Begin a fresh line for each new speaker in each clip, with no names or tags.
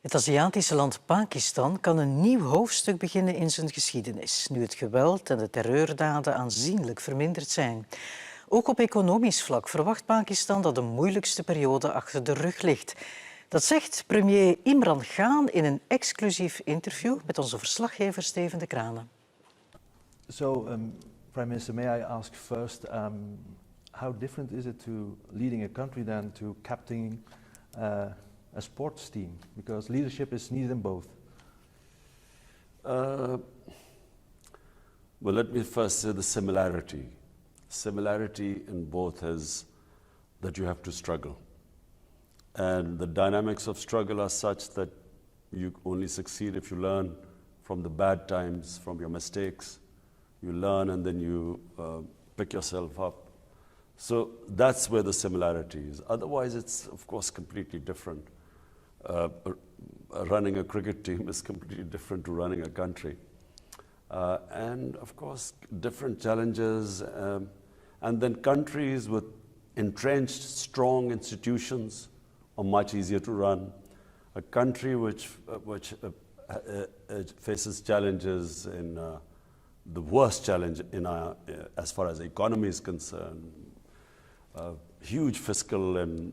Het Aziatische land Pakistan kan een nieuw hoofdstuk beginnen in zijn geschiedenis, nu het geweld en de terreurdaden aanzienlijk verminderd zijn. Ook op economisch vlak verwacht Pakistan dat de moeilijkste periode achter de rug ligt. Dat zegt premier Imran Khan in een exclusief interview met onze verslaggever Steven de Kranen.
So, Prime Minister, may I ask first, how different is it to leading a country than to captaining a sports team? Because leadership is needed in both.
Well, let me first say the similarity. Similarity in both is that you have to struggle. And the dynamics of struggle are such that you only succeed if you learn from the bad times, from your mistakes. You learn and then you pick yourself up. So that's where the similarity is. Otherwise, it's of course completely different. Running a cricket team is completely different to running a country. And of course, different challenges. And then countries with entrenched, strong institutions are much easier to run. A country which faces challenges in the worst challenge in as far as the economy is concerned, huge fiscal and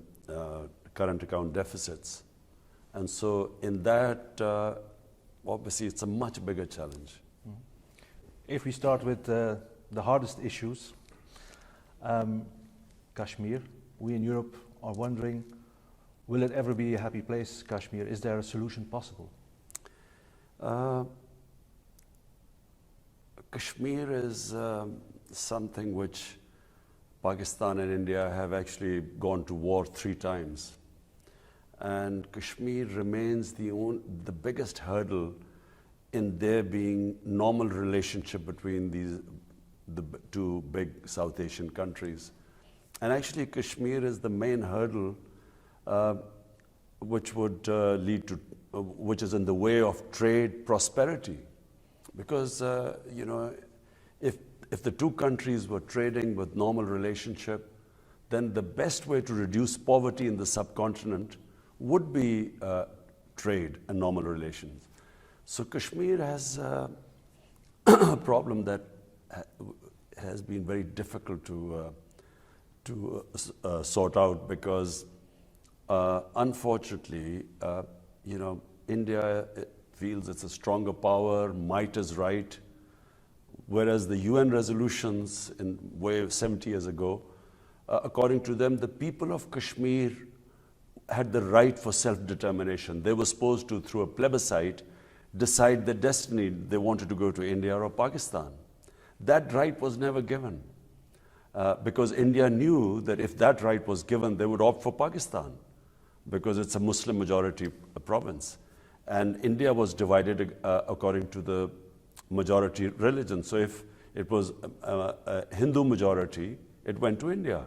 current account deficits. And so in that, obviously, it's a much bigger challenge.
If we start with the hardest issues, Kashmir, we in Europe are wondering, will it ever be a happy place, Kashmir? Is there a solution possible?
Kashmir is something which Pakistan and India have actually gone to war 3 times. And Kashmir remains the biggest hurdle in there being normal relationship between the 2 big South Asian countries. And actually Kashmir is the main hurdle which would lead to, which is in the way of trade prosperity. Because, you know, if the 2 countries were trading with normal relationship, then the best way to reduce poverty in the subcontinent would be trade and normal relations. So Kashmir has a problem that has been very difficult to sort out because, unfortunately, you know, India feels it's a stronger power, might is right, whereas the UN resolutions in way of 70 years ago, according to them, the people of Kashmir had the right for self-determination. They were supposed to, through a plebiscite, decide their destiny. They wanted to go to India or Pakistan. That right was never given because India knew that if that right was given, they would opt for Pakistan because it's a Muslim majority province. And India was divided according to the majority religion. So if it was a Hindu majority, it went to India.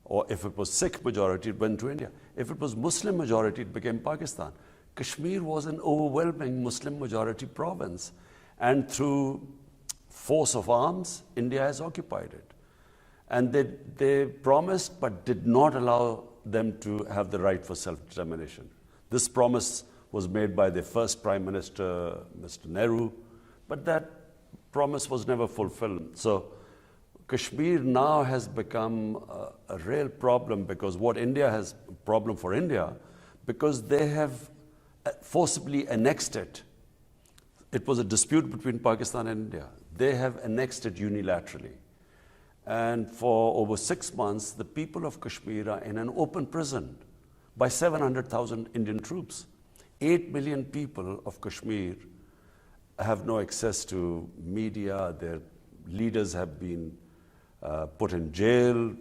Or if it was Sikh majority, it went to India. If it was Muslim majority, it became Pakistan. Kashmir was an overwhelming Muslim majority province. And through force of arms, India has occupied it. And they promised but did not allow them to have the right for self-determination. This promise was made by the first Prime Minister, Mr. Nehru, but that promise was never fulfilled. So Kashmir now has become a real problem because what India has a problem for India, because they have forcibly annexed it. It was a dispute between Pakistan and India. They have annexed it unilaterally. And for over 6 months, the people of Kashmir are in an open prison by 700,000 Indian troops. 8 million people of Kashmir have no access to media. Their leaders have been put in jail.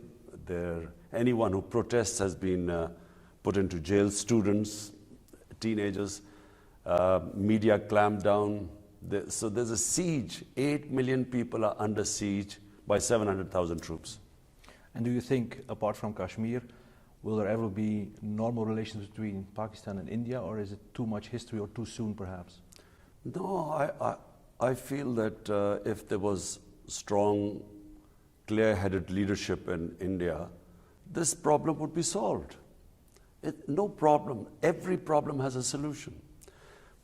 Anyone who protests has been put into jail. Students, teenagers, media clamped down. So there's a siege. 8 million people are under siege by 700,000 troops.
And do you think, apart from Kashmir, will there ever be normal relations between Pakistan and India, or is it too much history or too soon, perhaps?
No, I feel that if there was strong, clear-headed leadership in India, this problem would be solved. No problem. Every problem has a solution.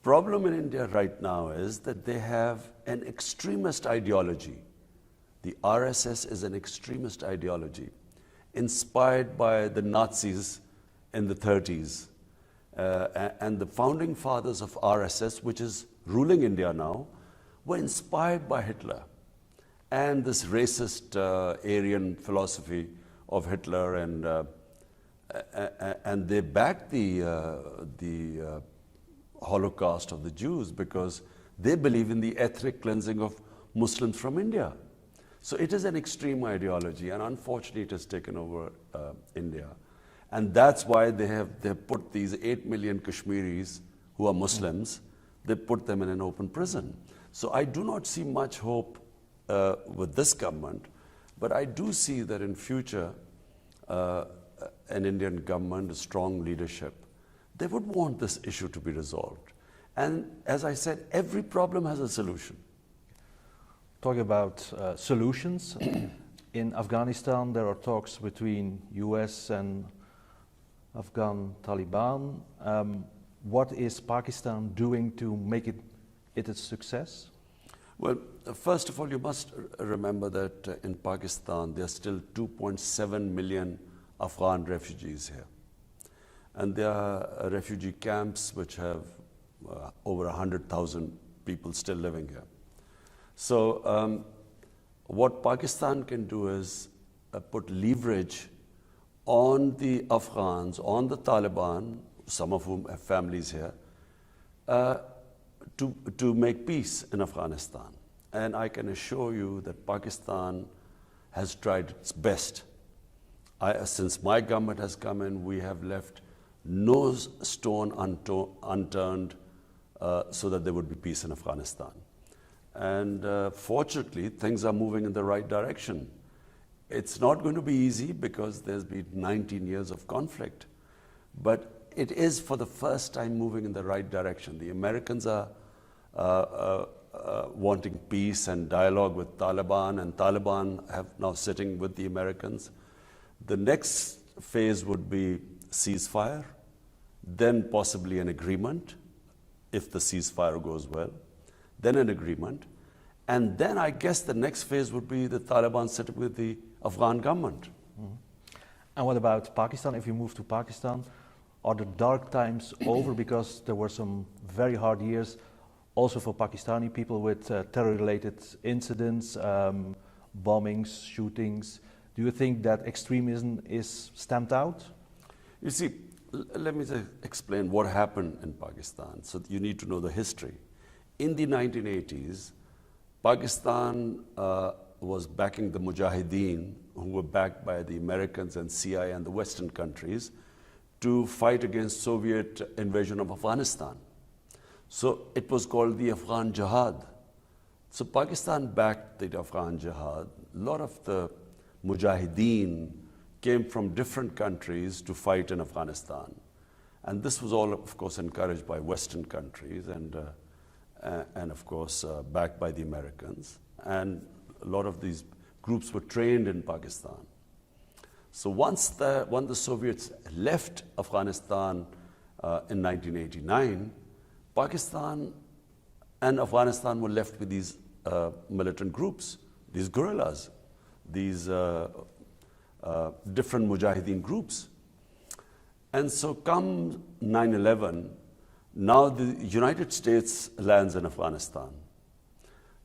problem in India right now is that they have an extremist ideology. The RSS is an extremist ideology inspired by the Nazis in the 30s. And the founding fathers of RSS, which is ruling India now, were inspired by Hitler and this racist Aryan philosophy of Hitler, and they backed the Holocaust of the Jews because they believe in the ethnic cleansing of Muslims from India. So it is an extreme ideology, and unfortunately it has taken over India. And that's why they have put these 8 million Kashmiris who are Muslims, they put them in an open prison. So I do not see much hope with this government, but I do see that in future, an Indian government, a strong leadership, they would want this issue to be resolved. And as I said, every problem has a solution.
Talking about solutions, in Afghanistan there are talks between US and Afghan Taliban. What is Pakistan doing to make it a success?
Well, first of all, you must remember that in Pakistan there are still 2.7 million Afghan refugees here. And there are refugee camps which have over 100,000 people still living here. So what Pakistan can do is put leverage on the Afghans, on the Taliban, some of whom have families here, to make peace in Afghanistan. And I can assure you that Pakistan has tried its best. Since my government has come in, we have left no stone unturned so that there would be peace in Afghanistan. And fortunately, things are moving in the right direction. It's not going to be easy because there's been 19 years of conflict, but it is for the first time moving in the right direction. The Americans are wanting peace and dialogue with Taliban, and Taliban have now sitting with the Americans. The next phase would be ceasefire, then possibly an agreement, if the ceasefire goes well, then an agreement, and then I guess the next phase would be the Taliban sitting with the Afghan government.
Mm-hmm. And what about Pakistan? If you move to Pakistan, are the dark times over? Because there were some very hard years also for Pakistani people with terror-related incidents, bombings, shootings. Do you think that extremism is stamped out?
You see, let me explain what happened in Pakistan. So you need to know the history. In the 1980s, Pakistan was backing the Mujahideen, who were backed by the Americans and CIA and the Western countries, to fight against Soviet invasion of Afghanistan. So it was called the Afghan Jihad. So Pakistan backed the Afghan Jihad. A lot of the Mujahideen came from different countries to fight in Afghanistan. And this was all, of course, encouraged by Western countries and of course, backed by the Americans. And a lot of these groups were trained in Pakistan. So when the Soviets left Afghanistan in 1989, Pakistan and Afghanistan were left with these militant groups, these guerrillas, these different Mujahideen groups. And so come 9/11, now the United States lands in Afghanistan.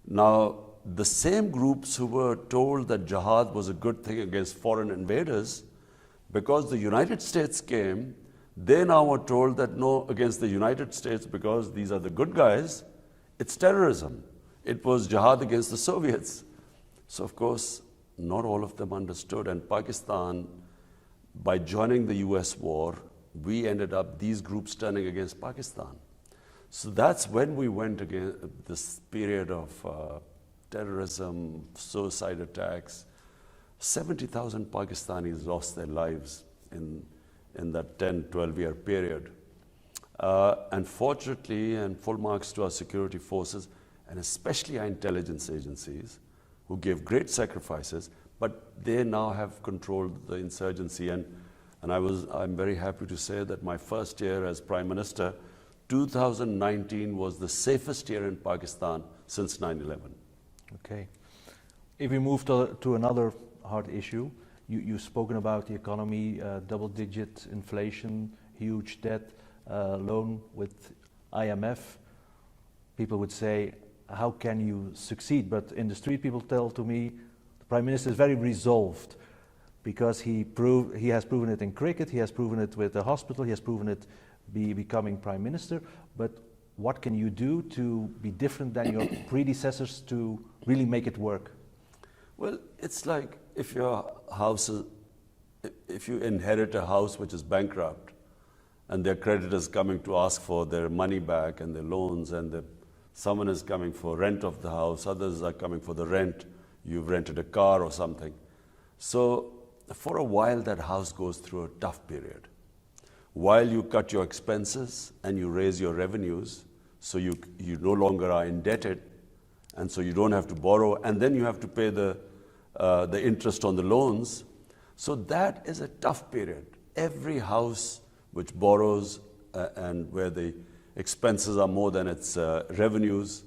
Now, the same groups who were told that jihad was a good thing against foreign invaders, because the United States came, they now were told that no, against the United States, because these are the good guys, it's terrorism. It was jihad against the Soviets. So of course, not all of them understood, and Pakistan, by joining the US war, we ended up these groups turning against Pakistan. So that's when we went against this period of terrorism, suicide attacks. 70,000 Pakistanis lost their lives in that 10, 12-year period. And fortunately, and full marks to our security forces, and especially our intelligence agencies, who gave great sacrifices, but they now have controlled the insurgency. And I'm very happy to say that my first year as Prime Minister, 2019 was the safest year in Pakistan since 9/11.
Okay. If we move to another hard issue, you've spoken about the economy, double-digit inflation, huge debt, loan with IMF. People would say, how can you succeed? But in the street, people tell to me, the Prime Minister is very resolved because he has proven it in cricket, he has proven it with the hospital, he has proven it becoming Prime Minister. But what can you do to be different than your predecessors to really make it work?
Well, it's like if you inherit a house which is bankrupt and their creditors coming to ask for their money back and their loans, and someone is coming for rent of the house, others are coming for the rent, you've rented a car or something. So for a while that house goes through a tough period. While you cut your expenses and you raise your revenues, so you no longer are indebted, and so you don't have to borrow, and then you have to pay the interest on the loans. So that is a tough period. Every house which borrows and where the expenses are more than its revenues,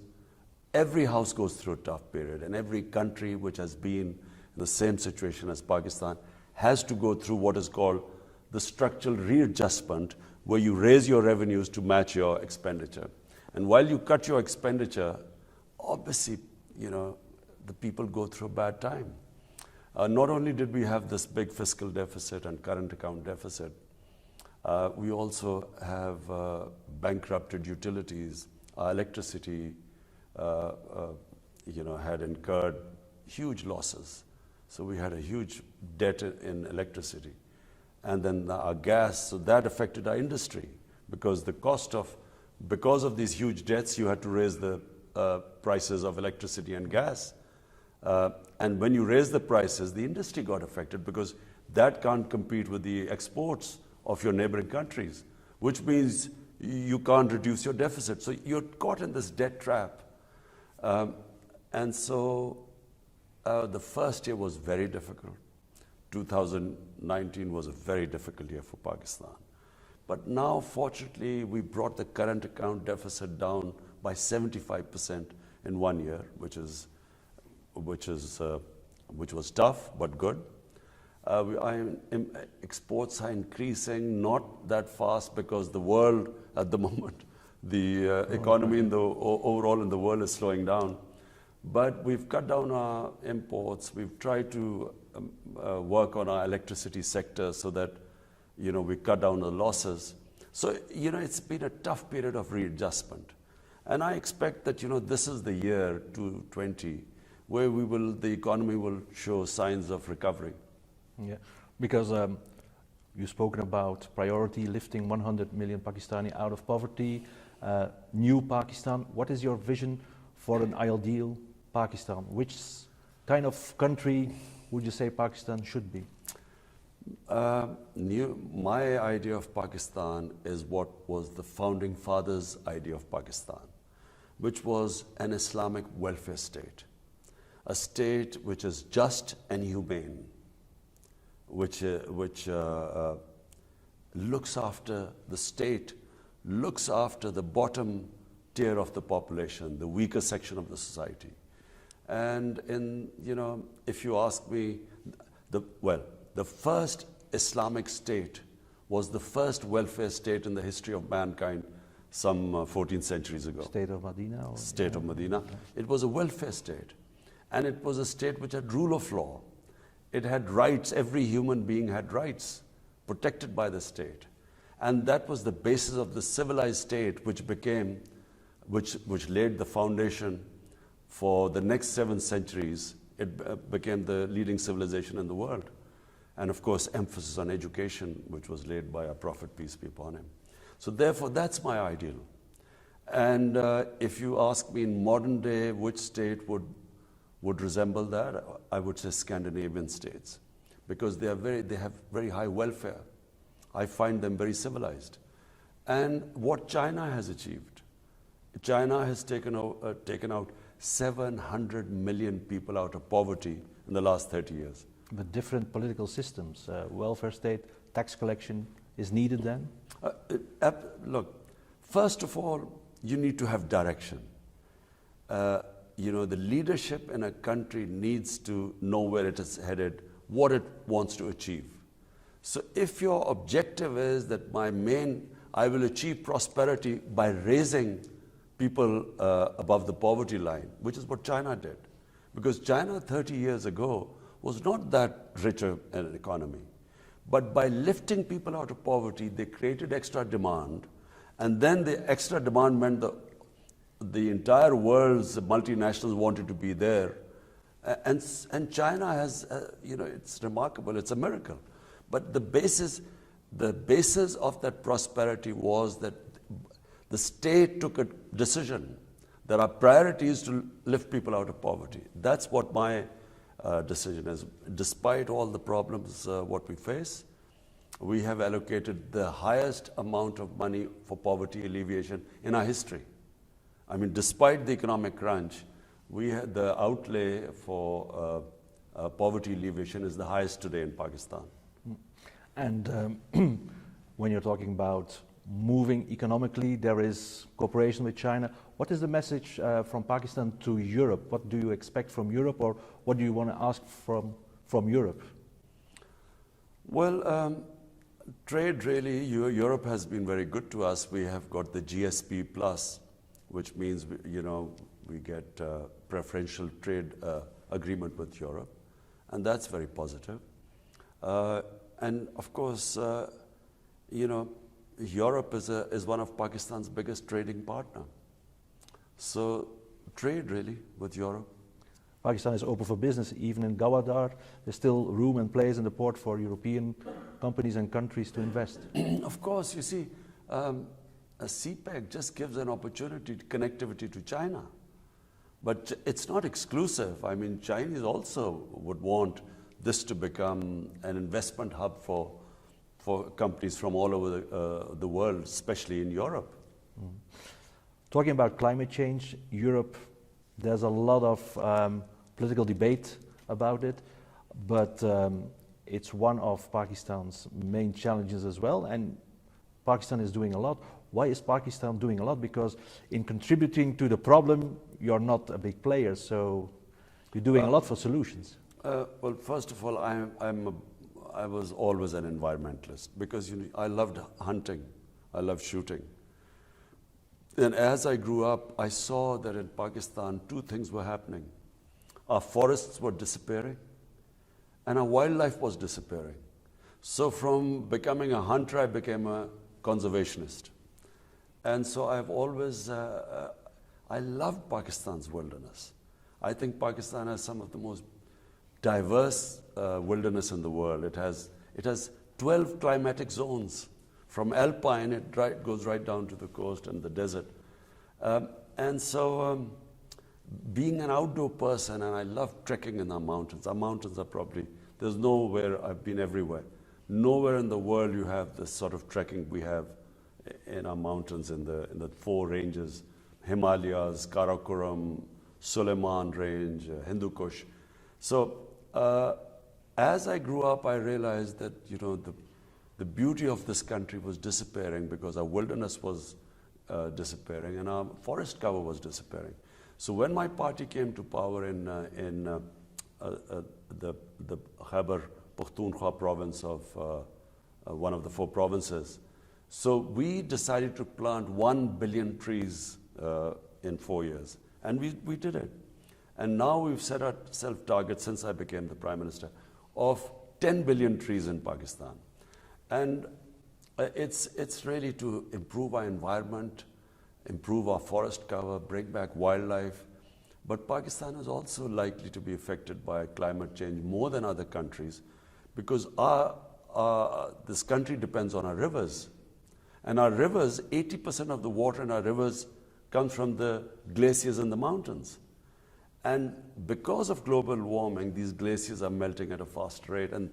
every house goes through a tough period, and every country which has been in the same situation as Pakistan has to go through what is called the structural readjustment, where you raise your revenues to match your expenditure. And while you cut your expenditure, obviously, the people go through a bad time. Not only did we have this big fiscal deficit and current account deficit, we also have bankrupted utilities. Our electricity, had incurred huge losses. So we had a huge debt in electricity. And then our gas, so that affected our industry, because because of these huge debts, you had to raise the prices of electricity and gas. And when you raise the prices, the industry got affected, because that can't compete with the exports of your neighboring countries, which means you can't reduce your deficit. So you're caught in this debt trap. And so the first year was very difficult. 2019 was a very difficult year for Pakistan. But now, fortunately, we brought the current account deficit down by 75% in 1 year, which was tough but good. Exports are increasing, not that fast, because the world at the moment, the economy overall in the world is slowing down. But we've cut down our imports. We've tried to work on our electricity sector so that we cut down the losses. So it's been a tough period of readjustment, and I expect that this is the year 2020 where the economy will show signs of recovery.
Yeah, because you've spoken about priority, lifting 100 million Pakistani out of poverty, new Pakistan. What is your vision for an ideal Pakistan? Which kind of country would you say Pakistan should be?
My idea of Pakistan is what was the founding fathers' idea of Pakistan, which was an Islamic welfare state, a state which is just and humane, which looks after the state, looks after the bottom tier of the population, the weaker section of the society. And if you ask me, the first Islamic state was the first welfare state in the history of mankind some 14 centuries ago.
State of Medina?
State of Medina. It was a welfare state. And it was a state which had rule of law. It had rights. Every human being had rights protected by the state. And that was the basis of the civilized state, which laid the foundation for the next 7 centuries. It became the leading civilization in the world. And of course, emphasis on education, which was laid by our Prophet, peace be upon him. So therefore, that's my ideal. And if you ask me in modern day, which state would resemble that, I would say Scandinavian states, because they have very high welfare. I find them very civilized. And what China has achieved, China has taken out 700 million people out of poverty in the last 30 years.
But different political systems, welfare state, tax collection is needed then?
Look, First of all, you need to have direction. The leadership in a country needs to know where it is headed, what it wants to achieve. So if your objective is that I will achieve prosperity by raising people above the poverty line, which is what China did. Because China 30 years ago was not that richer an economy. But by lifting people out of poverty, they created extra demand. And then the extra demand meant the entire world's multinationals wanted to be there. And China has, it's remarkable, it's a miracle. But the basis of that prosperity was that the state took a decision that our priority is to lift people out of poverty. That's what my decision is. Despite all the problems what we face, we have allocated the highest amount of money for poverty alleviation in our history. I mean, despite the economic crunch, the outlay for poverty alleviation is the highest today in Pakistan.
And when you're talking about moving economically, there is cooperation with China. What is the message from Pakistan to Europe? What do you expect from Europe, or what do you want to ask from Europe?
Well, trade really, Europe has been very good to us. We have got the GSP plus, which means we get preferential trade agreement with Europe, and that's very positive. And of course, Europe is one of Pakistan's biggest trading partner. So trade really with Europe.
Pakistan is open for business. Even in Gawadar, there's still room and place in the port for European companies and countries to invest.
Of course, you see, a CPEC just gives an opportunity to connectivity to China. But it's not exclusive. I mean, Chinese also would want this to become an investment hub for companies from all over the world, especially in Europe.
Mm. Talking about climate change, Europe, there's a lot of political debate about it, but it's one of Pakistan's main challenges as well, and Pakistan is doing a lot. Why is Pakistan doing a lot? Because in contributing to the problem, you're not a big player, so you're doing a lot for solutions.
Well, first of all, I was always an environmentalist because I loved hunting, I loved shooting. And as I grew up, I saw that in Pakistan, two things were happening. Our forests were disappearing, and our wildlife was disappearing. So from becoming a hunter, I became a conservationist. And so I've always, I loved Pakistan's wilderness. I think Pakistan has some of the most diverse wilderness in the world. It has 12 climatic zones. From alpine, it goes right down to the coast and the desert. And so being an outdoor person, and I love trekking in our mountains. Our mountains are probably, there's nowhere, I've been everywhere. Nowhere in the world you have this sort of trekking we have in our mountains in the four ranges, Himalayas, Karakoram, Suleiman Range, Hindu Kush. So as I grew up, I realized that the beauty of this country was disappearing because our wilderness was disappearing and our forest cover was disappearing. So when my party came to power in the Khyber Pakhtunkhwa province of one of the four provinces, so we decided to plant 1 billion trees in 4 years, and we did it. And now we've set ourselves targets since I became the Prime Minister of 10 billion trees in Pakistan. And it's really to improve our environment, improve our forest cover, bring back wildlife. But Pakistan is also likely to be affected by climate change more than other countries because this country depends on our rivers. And our rivers, 80% of the water in our rivers comes from the glaciers in the mountains. And because of global warming, these glaciers are melting at a fast rate, and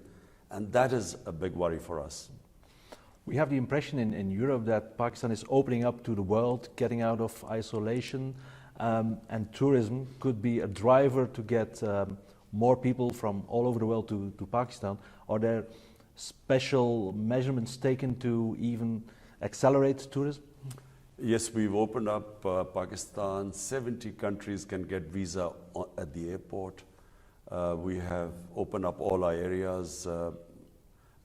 that is a big worry for us.
We have the impression in Europe that Pakistan is opening up to the world, getting out of isolation, and tourism could be a driver to get more people from all over the world to Pakistan. Are there special measurements taken to even accelerate tourism?
Yes, we've opened up Pakistan. 70 countries can get visa at the airport. We have opened up all our areas.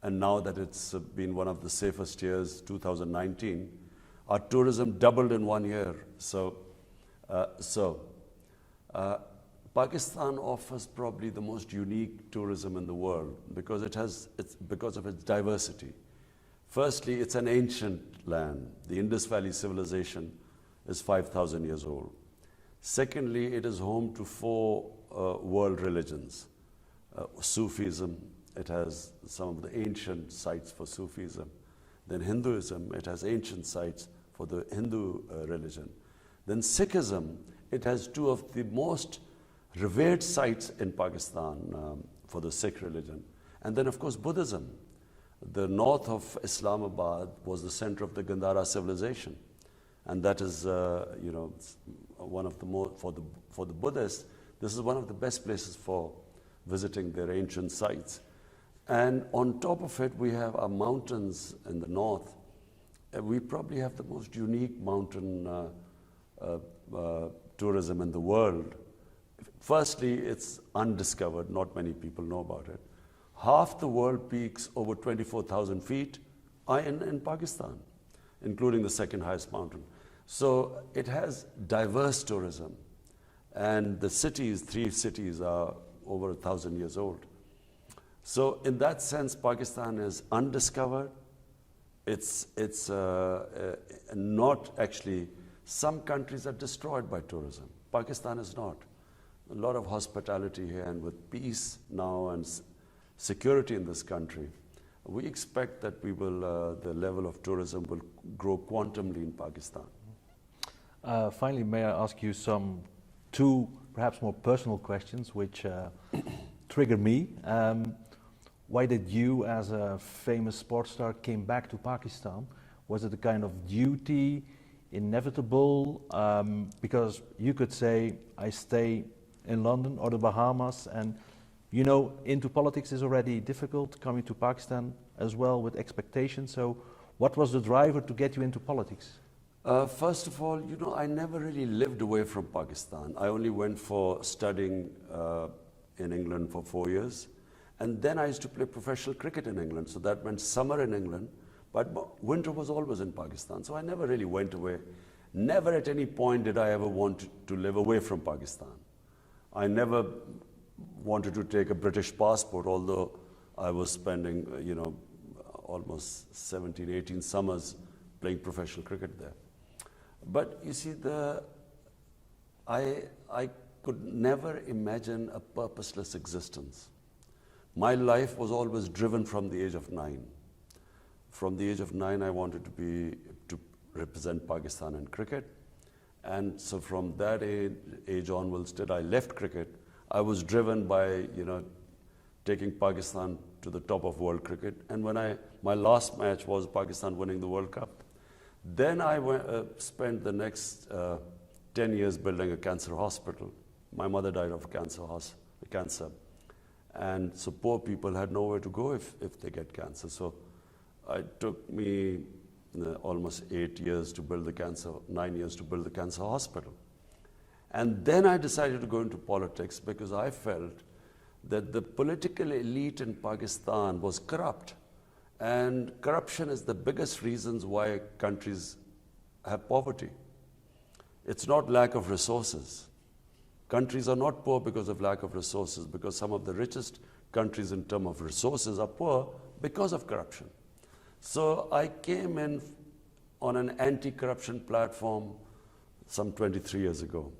And now that it's been one of the safest years, 2019, our tourism doubled in 1 year. Pakistan offers probably the most unique tourism in the world because it's because of its diversity. Firstly, it's an ancient land. The Indus Valley civilization is 5,000 years old. Secondly, it is home to 4 world religions. Sufism, it has some of the ancient sites for Sufism. Then Hinduism, it has ancient sites for the Hindu religion. Then Sikhism, it has 2 of the most revered sites in Pakistan for the Sikh religion. And then, of course, Buddhism. The north of Islamabad was the center of the Gandhara civilization. And that is, one of the more, for the Buddhists, this is one of the best places for visiting their ancient sites. And on top of it, we have our mountains in the north. We probably have the most unique mountain tourism in the world. Firstly, it's undiscovered. Not many people know about it. Half the world peaks over 24,000 feet are in Pakistan, including the second highest mountain. So it has diverse tourism. And the cities, 3 cities, are over 1,000 years old. So in that sense, Pakistan is undiscovered. It's not actually, some countries are destroyed by tourism. Pakistan is not. A lot of hospitality here, and with peace now and security in this country, we expect that the level of tourism will grow quantumly in Pakistan.
Finally, may I ask you 2 perhaps more personal questions which trigger me. Why did you, as a famous sports star, came back to Pakistan? Was it a kind of duty, inevitable? Because you could say, I stay in London or the Bahamas, and into politics is already difficult, coming to Pakistan as well with expectations. So what was the driver to get you into politics?
First of all, I never really lived away from Pakistan. I only went for studying in England for 4 years. And then I used to play professional cricket in England. So that meant summer in England, but winter was always in Pakistan. So I never really went away. Never at any point did I ever want to live away from Pakistan. I never wanted to take a British passport, although I was spending, almost 17, 18 summers playing professional cricket there. But you see, I could never imagine a purposeless existence. My life was always driven from the age of 9. From the age of 9, I wanted to represent Pakistan in cricket. And so from that age onwards, till I left cricket, I was driven by, taking Pakistan to the top of world cricket. And my last match was Pakistan winning the World Cup. Then I spent the next 10 years building a cancer hospital. My mother died of cancer. And so poor people had nowhere to go if they get cancer. So it took me almost 8 years to build 9 years to build the cancer hospital. And then I decided to go into politics because I felt that the political elite in Pakistan was corrupt. And corruption is the biggest reasons why countries have poverty. It's not lack of resources. Countries are not poor because of lack of resources, because some of the richest countries in terms of resources are poor because of corruption. So I came in on an anti-corruption platform some 23 years ago.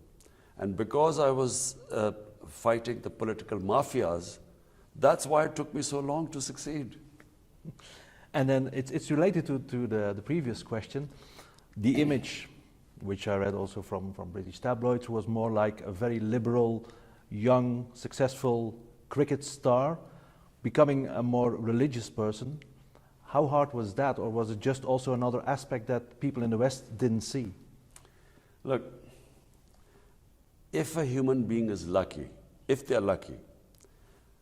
And because I was fighting the political mafias, that's why it took me so long to succeed.
And then it's related to the previous question. The image, which I read also from British tabloids, was more like a very liberal, young, successful cricket star, becoming a more religious person. How hard was that, or was it just also another aspect that people in the West didn't see?
Look, if a human being is lucky, if they're lucky,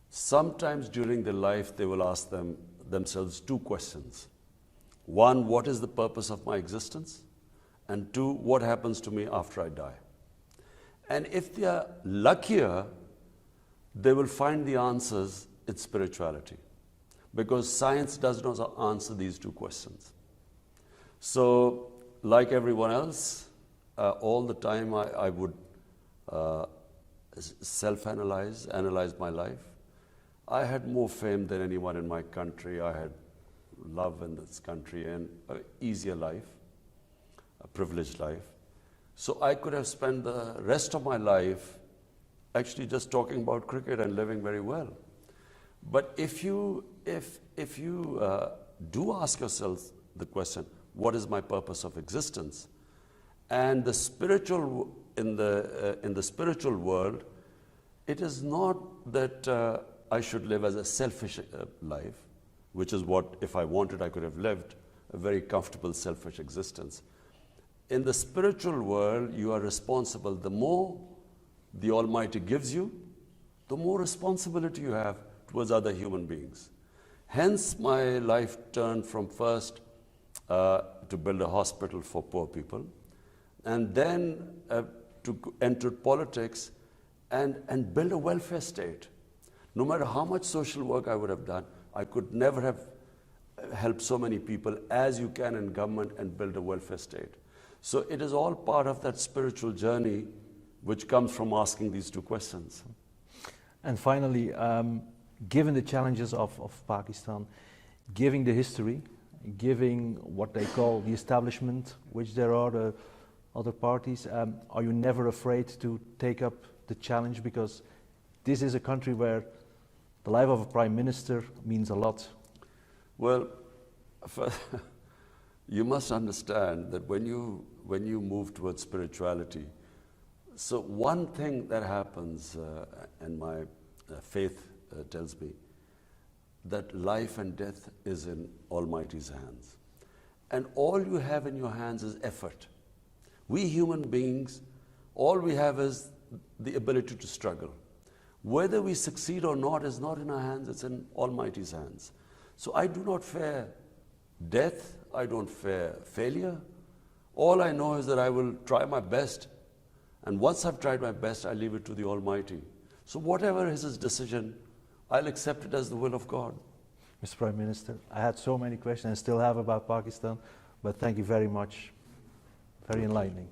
sometimes during their life they will ask themselves 2 questions. One, what is the purpose of my existence? And two, what happens to me after I die? And if they are luckier, they will find the answers in spirituality, because science does not answer these two questions. So, like everyone else, all the time I would self-analyze, analyze my life. I had more fame than anyone in my country. I had love in this country and an easier life, a privileged life. So I could have spent the rest of my life actually just talking about cricket and living very well. But if you do ask yourself the question, what is my purpose of existence? And the spiritual in the spiritual world, it is not that I should live as a selfish life, which is what, if I wanted, I could have lived a very comfortable, selfish existence. In the spiritual world, you are responsible. The more the Almighty gives you, the more responsibility you have towards other human beings. Hence, my life turned from first to build a hospital for poor people, and then to enter politics and build a welfare state. No matter how much social work I would have done, I could never have helped so many people as you can in government and build a welfare state. So it is all part of that spiritual journey which comes from asking these two questions.
And finally, given the challenges of Pakistan, given the history, given what they call the establishment, which there are the other parties, are you never afraid to take up the challenge? Because this is a country where the life of a prime minister means a lot.
Well, you must understand that when you move towards spirituality, so one thing that happens, and my faith tells me, that life and death is in Almighty's hands. And all you have in your hands is effort. We human beings, all we have is the ability to struggle. Whether we succeed or not is not in our hands, it's in Almighty's hands. So I do not fear death, I don't fear failure. All I know is that I will try my best, and once I've tried my best, I leave it to the Almighty. So whatever is His decision, I'll accept it as the will of God.
Mr. Prime Minister, I had so many questions and still have about Pakistan, but thank you very much. Very enlightening.